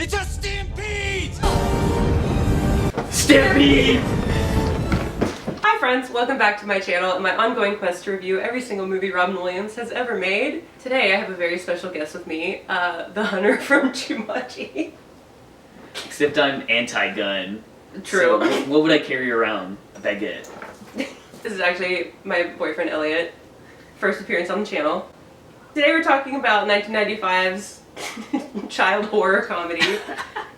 It's a stampede! Stampede! Hi friends, welcome back to my channel and my ongoing quest to review every single movie Robin Williams has ever made. Today I have a very special guest with me, the hunter from Jumanji. Except I'm anti-gun. True. So what would I carry around? A baguette. This is actually my boyfriend Elliot. First appearance on the channel. Today we're talking about 1995's child horror comedy,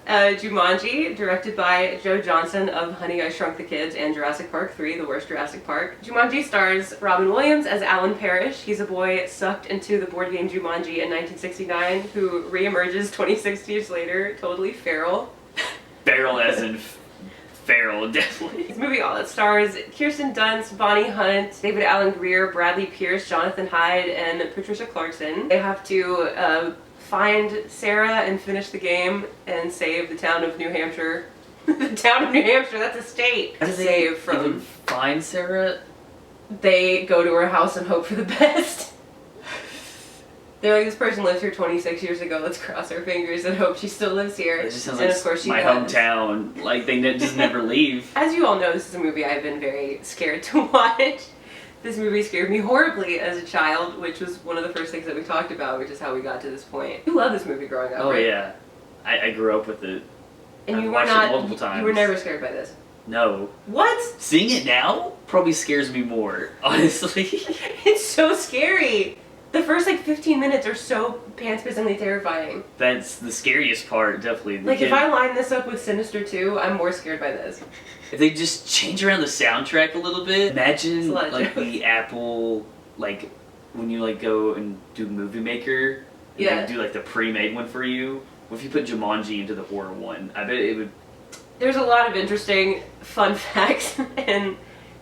Jumanji, directed by Joe Johnston of Honey, I Shrunk the Kids and Jurassic Park 3, the worst Jurassic Park. Jumanji stars Robin Williams as Alan Parrish. He's a boy sucked into the board game Jumanji in 1969 who reemerges 26 years later, totally feral. Feral as in feral, definitely. This movie stars Kirsten Dunst, Bonnie Hunt, David Alan Grier, Bradley Pierce, Jonathan Hyde, and Patricia Clarkson. They have to find Sarah and finish the game and save the town of New Hampshire. The town of New Hampshire, that's a state. How do they even find Sarah? They go to her house and hope for the best. They're like, this person lived here 26 years ago, let's cross our fingers and hope she still lives here. It just sounds and like of course she my does. hometown. Like, they just never leave. As you all know, this is a movie I've been very scared to watch. This movie scared me horribly as a child, which was one of the first things that we talked about, which is how we got to this point. You loved this movie growing up, Oh right? yeah. I grew up with it. And you I've were watched not, it multiple times. you were never scared by this. No. What? Seeing it now probably scares me more, honestly. It's so scary. The first like 15 minutes are so pants-pissingly terrifying. That's the scariest part, definitely. Like if I line this up with Sinister 2, I'm more scared by this. If they just change around the soundtrack a little bit, imagine It's like the Apple, like when you like go and do Movie Maker, and Yeah. they do like the pre-made one for you. What if you put Jumanji into the horror one? I bet it would. There's a lot of interesting fun facts and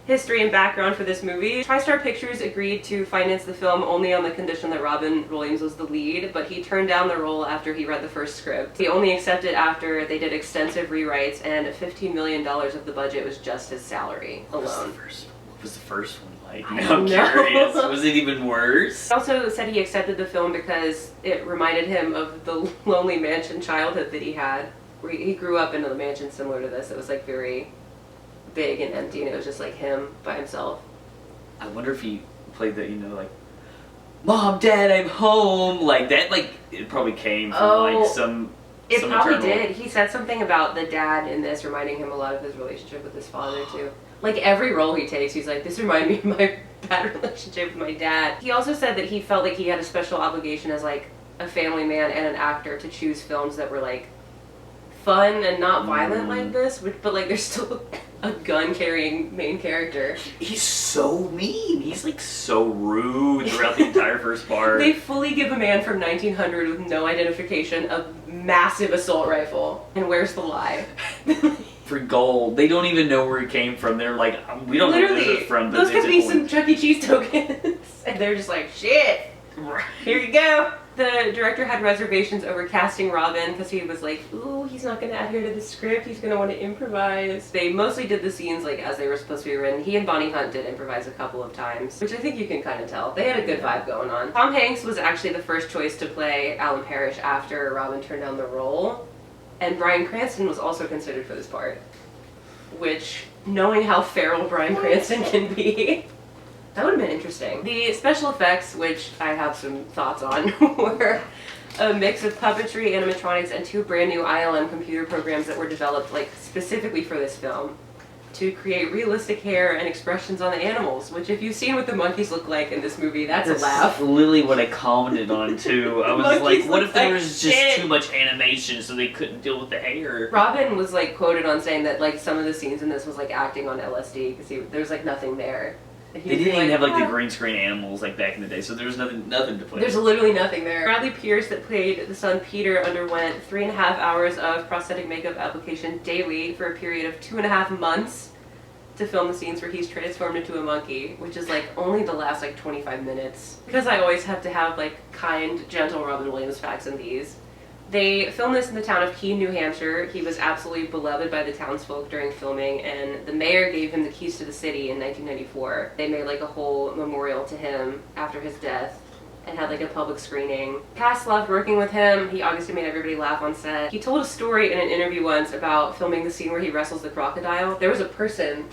history and background for this movie. TriStar Pictures agreed to finance the film only on the condition that Robin Williams was the lead, but he turned down the role after he read the first script. He only accepted after they did extensive rewrites, and $15 million of the budget was just his salary alone. What was the first one like? I Now don't I'm know. curious. Was it even worse? He also said he accepted the film because it reminded him of the lonely mansion childhood that he had, where he grew up in a mansion similar to this. It was like very big and empty, and it was just like him by himself. I wonder if he played that, you know, like, Mom, Dad, I'm home, like that. Like it probably came from like some. It some probably internal... did. He said something about the dad in this reminding him a lot of his relationship with his father too. Like every role he takes, he's like, this reminded me of my bad relationship with my dad. He also said that he felt like he had a special obligation as like a family man and an actor to choose films that were like fun and not violent like this, but like there's still a gun-carrying main character. He's so mean. He's like so rude throughout the entire first part. They fully give a man from 1900 with no identification a massive assault rifle. And where's the lie? For gold. They don't even know where it came from. They're like, we don't know where this is from. But those could be it's some Chuck E. Cheese tokens. And they're just like, shit, here you go. The director had reservations over casting Robin because he was like, ooh, he's not going to adhere to the script, he's going to want to improvise. They mostly did the scenes like as they were supposed to be written. He and Bonnie Hunt did improvise a couple of times, which I think you can kind of tell. They had a good vibe going on. Tom Hanks was actually the first choice to play Alan Parrish after Robin turned down the role, and Bryan Cranston was also considered for this part, which, knowing how feral Bryan Cranston can be, that would have been interesting. The special effects, which I have some thoughts on, were a mix of puppetry, animatronics, and two brand new ILM computer programs that were developed like specifically for this film to create realistic hair and expressions on the animals, which if you've seen what the monkeys look like in this movie, that's a laugh. Literally what I commented on too. I was Monkeys like, what look if there like was just shit. too much animation so they couldn't deal with the hair? Robin was like quoted on saying that like some of the scenes in this was like acting on LSD because there was like nothing there. They didn't even have like the green screen animals like back in the day, so there was nothing to play. There's literally nothing there. Bradley Pierce, that played the son Peter, underwent 3.5 hours of prosthetic makeup application daily for a period of 2.5 months to film the scenes where he's transformed into a monkey, which is like only the last like 25 minutes. Because I always have to have like kind, gentle Robin Williams facts in these. They filmed this in the town of Keene, New Hampshire. He was absolutely beloved by the townsfolk during filming, and the mayor gave him the keys to the city in 1994. They made like a whole memorial to him after his death. and had like a public screening. Cast loved working with him. He obviously made everybody laugh on set. He told a story in an interview once about filming the scene where he wrestles the crocodile. There was a person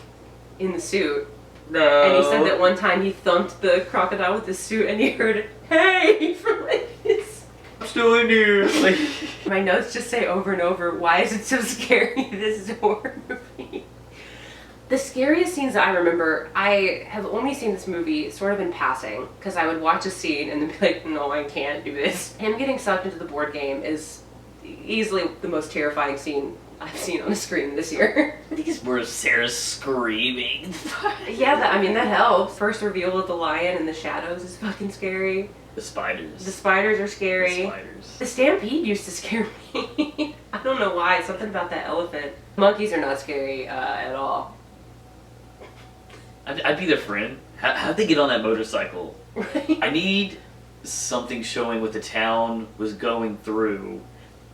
in the suit. No. And he said that one time he thumped the crocodile with his suit and he heard, "Hey!" from like his... I'm still in here. Like... My notes just say over and over, why is it so scary? This is a horror movie. The scariest scenes that I remember, I have only seen this movie sort of in passing, because I would watch a scene and then be like, no, I can't do this. Him getting sucked into the board game is easily the most terrifying scene I've seen on a screen this year. I think it's where Sarah's screaming. Yeah, I mean, that helps. First reveal of the lion in the shadows is fucking scary. The spiders. The spiders are scary. The spiders. The stampede used to scare me. I don't know why. Something about that elephant. Monkeys are not scary at all. I'd be their friend. How'd they get on that motorcycle? Right? I need something showing what the town was going through.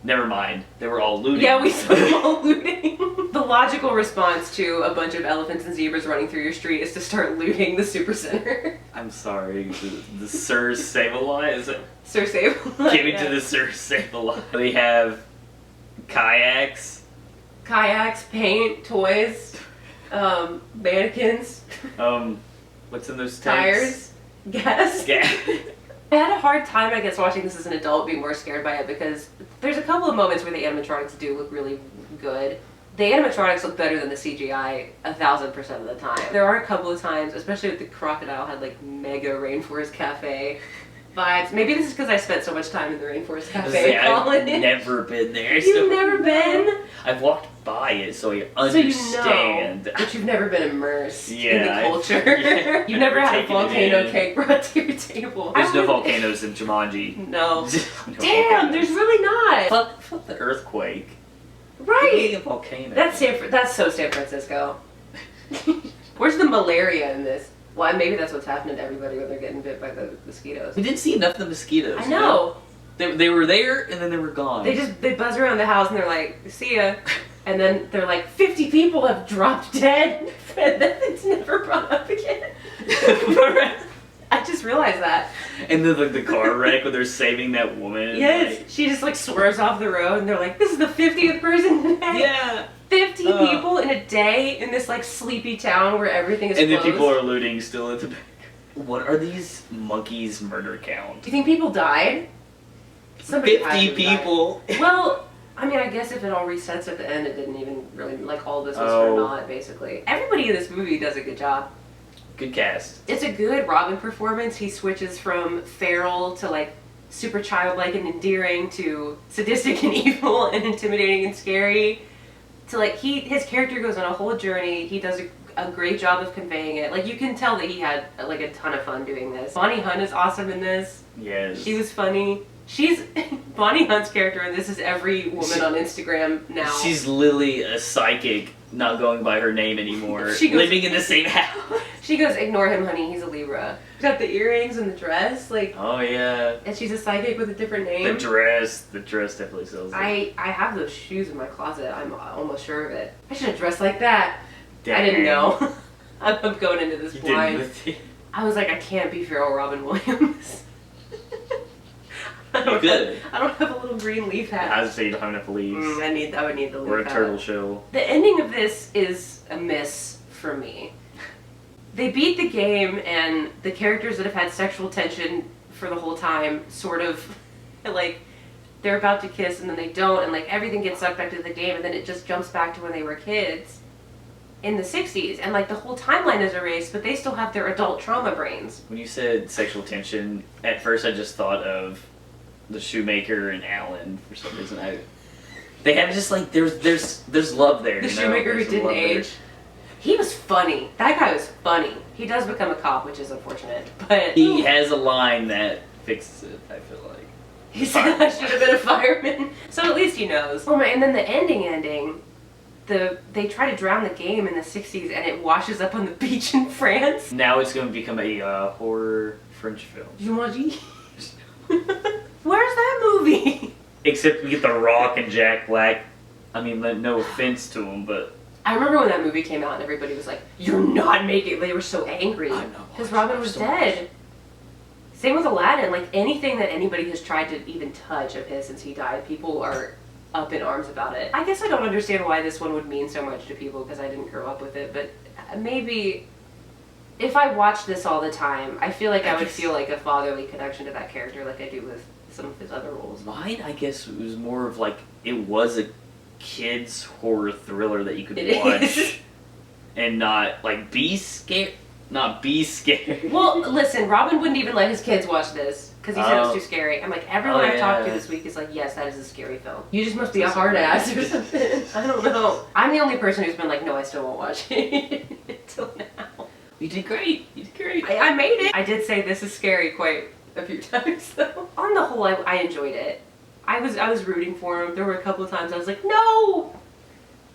Never mind. They were all looting. Yeah, we saw them all looting. The logical response to a bunch of elephants and zebras running through your street is to start looting the supercenter. I'm sorry. The Sirs Save-A-Lot? Is it? Sir Save. Give me to the Sirs Save-A-Lot. They have kayaks. Kayaks, paint, toys, mannequins, What's in those tires, tanks? gas. Yeah. I had a hard time, I guess, watching this as an adult, being more scared by it, because there's a couple of moments where the animatronics do look really good. The animatronics look better than the CGI 1,000% of the time. There are a couple of times, especially with the crocodile, had like mega Rainforest Cafe vibes. Maybe this is because I spent so much time in the Rainforest Cafe in college. I've never been there. You've never been? I've walked by it, so I So you understand. know, but you've never been immersed in Yeah, the culture. yeah, You've never had a taken it volcano in. cake brought to your table. There's no volcanoes in Jumanji. No. No Damn, volcanoes. there's really not. Fuck the earthquake. Right. Give me a volcano. That's so San Francisco. Where's the malaria in this? Well, maybe that's what's happening to everybody when they're getting bit by the mosquitoes. We didn't see enough of the mosquitoes. I know. They were there and then they were gone. They buzz around the house and they're like, "See ya," and then they're like, 50 people have dropped dead, and then it's never brought up again. I just realized that. And then the car wreck where they're saving that woman. Yes, like- she just like swerves off the road and they're like, "This is the 50th person today." Yeah. 50 people in a day in this like sleepy town where everything is And then closed. people are looting still at the back. What are these monkeys' murder count? Do you think people died? Somebody had 50 to die. people. Well, I mean, I guess if it all resets at the end, it didn't even really, like, all this was Oh. for naught, basically. Everybody in this movie does a good job. Good cast. It's a good Robin performance. He switches from feral to, like, super childlike and endearing to sadistic and evil and intimidating and scary. To, like, his character goes on a whole journey. He does a great job of conveying it. Like, you can tell that he had, like, a ton of fun doing this. Bonnie Hunt is awesome in this. Yes. She was funny. Bonnie Hunt's character in this is every woman on Instagram now. She's literally a psychic, not going by her name anymore. She goes- living in the same house. She goes, "Ignore him, honey, he's a Libra." She's got the earrings and the dress, like, Oh yeah. and she's a psychic with a different name. The dress definitely sells it. I have those shoes in my closet, I'm almost sure of it. I should have dressed like that. Dang. I didn't know. I'm going into this You blind. didn't. I was like, I can't be feral Robin Williams. I Good. I don't have a little green leaf hat. I would say you don't have enough leaves. I would need the leaf Or a hat. turtle shell. The ending of this is a miss for me. They beat the game, and the characters that have had sexual tension for the whole time sort of, like, they're about to kiss and then they don't, and, like, everything gets sucked back to the game, and then it just jumps back to when they were kids in the 60s, and, like, the whole timeline is erased, but they still have their adult trauma brains. When you said sexual tension, at first I just thought of the shoemaker and Alan for some reason. They have just like there's love there. The you know? shoemaker who There's didn't love there. age. He was funny. That guy was funny. He does become a cop, which is unfortunate, but He has a line that fixes it. I feel like. he said I should have been a fireman. So at least he knows. Oh my! And then the ending. They try to drown the game in the 60s, and it washes up on the beach in France. Now it's going to become a horror French film. Jumanji. Where's that movie? Except we get The Rock and Jack Black. I mean, no offense to him, but I remember when that movie came out and everybody was like, "You're not making it." They were so angry I know. because Robin was So dead. Same with Aladdin. Like, anything that anybody has tried to even touch of his since he died, people are up in arms about it. I guess I don't understand why this one would mean so much to people because I didn't grow up with it, but maybe if I watched this all the time, I feel like I would feel like a fatherly connection to that character like I do with some of his other roles. Mine, I guess, it was more of like, it was a kid's horror thriller that you could watch and not like be scared. Not be scared. Well, listen, Robin wouldn't even let his kids watch this because he said it was too scary. I'm like, everyone I've talked to this week is like, yes, that is a scary film. You just must be a hard ass or something. I don't know. I'm the only person who's been like, no, I still won't watch it until now. You did great. You did great. I made it. I did say this is scary quite a few times though. On the whole, I enjoyed it. I was rooting for him. There were a couple of times I was like, no!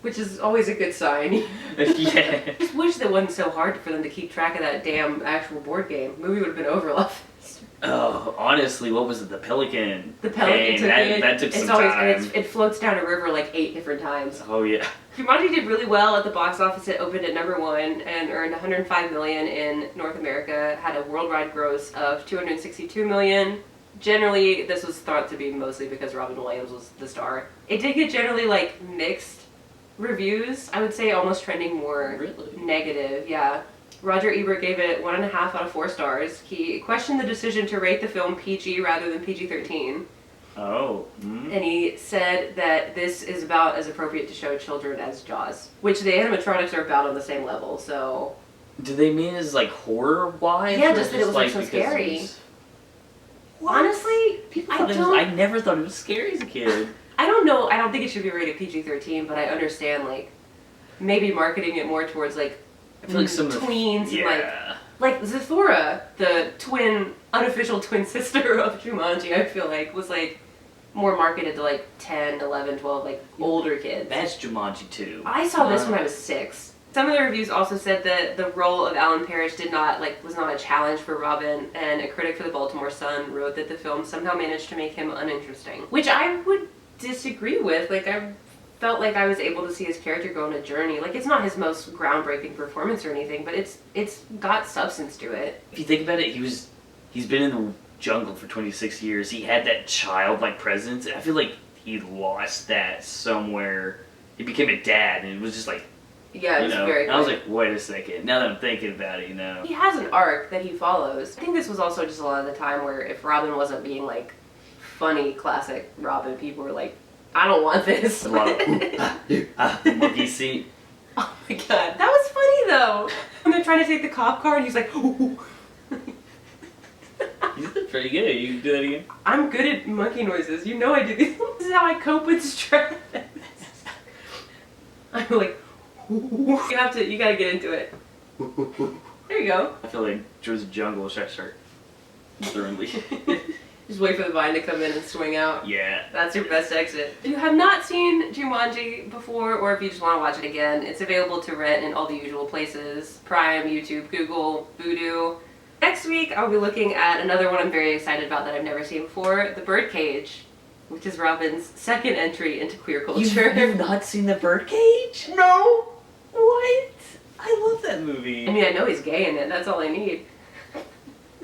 Which is always a good sign. Yeah. I just wish that it wasn't so hard for them to keep track of that damn actual board game. Movie would have been over a lot faster. Oh, honestly, what was it? The Pelican. The Pelican took it. That took some time. time. It floats down a river like 8 different times. Oh, yeah. Jumanji did really well at the box office. It opened at #1 and earned $105 million in North America. Had a worldwide gross of $262 million. Generally, this was thought to be mostly because Robin Williams was the star. It did get generally like mixed reviews. I would say almost trending more negative. Yeah. Roger Ebert gave it 1.5 out of 4 stars. He questioned the decision to rate the film PG rather than PG-13. Oh. And he said that this is about as appropriate to show children as Jaws, which the animatronics are about on the same level. So. Do they mean as like horror wise? Yeah, just that it was like so scary. Honestly, I never thought it was scary as a kid. I don't know. I don't think it should be rated PG-13, but I understand like maybe marketing it more towards like I feel like some tweens and like Zathura, the unofficial twin sister of Jumanji. I feel like was like more marketed to like 10, 11, 12 like older kids. That's Jumanji too. I saw this when I was 6. Some of the reviews also said that the role of Alan Parrish was not a challenge for Robin, and a critic for the Baltimore Sun wrote that the film somehow managed to make him uninteresting, which I would disagree with. Like, I felt like I was able to see his character go on a journey. Like, it's not his most groundbreaking performance or anything, but it's got substance to it. If you think about it, he's been in the jungle for 26 years. He had that childlike presence, and I feel like he lost that somewhere. He became a dad, and it was just like, yeah, it's very good. I was like, wait a second. Now that I'm thinking about it, He has an arc that he follows. I think this was also just a lot of the time where if Robin wasn't being, like, funny, classic Robin, people were like, I don't want this. A lot of monkey seat. Oh my god. That was funny, though. When they're trying to take the cop car, and he's like, ooh. You did pretty good. You can do that again? I'm good at monkey noises. You know I do these. This is how I cope with stress. I'm like, you gotta get into it. There you go. I feel like Joe's jungle should start throwing Just wait for the vine to come in and swing out. Yeah. That's your best exit. If you have not seen Jumanji before, or if you just want to watch it again, it's available to rent in all the usual places. Prime, YouTube, Google, Vudu. Next week, I'll be looking at another one I'm very excited about that I've never seen before, The Birdcage, which is Robin's second entry into queer culture. You've not seen The Birdcage? No! What? I love that movie. I mean, I know he's gay in it. That's all I need.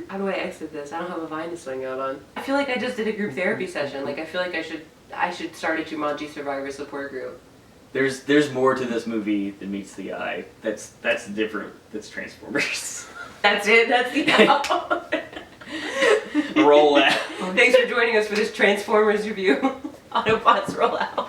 How do I exit this? I don't have a vine to swing out on. I feel like I just did a group therapy session. Like, I feel like I should start a Jumanji survivor support group. There's more to this movie than meets the eye. That's different. That's Transformers. That's it. That's the out. Roll out. Thanks for joining us for this Transformers review. Autobots roll out.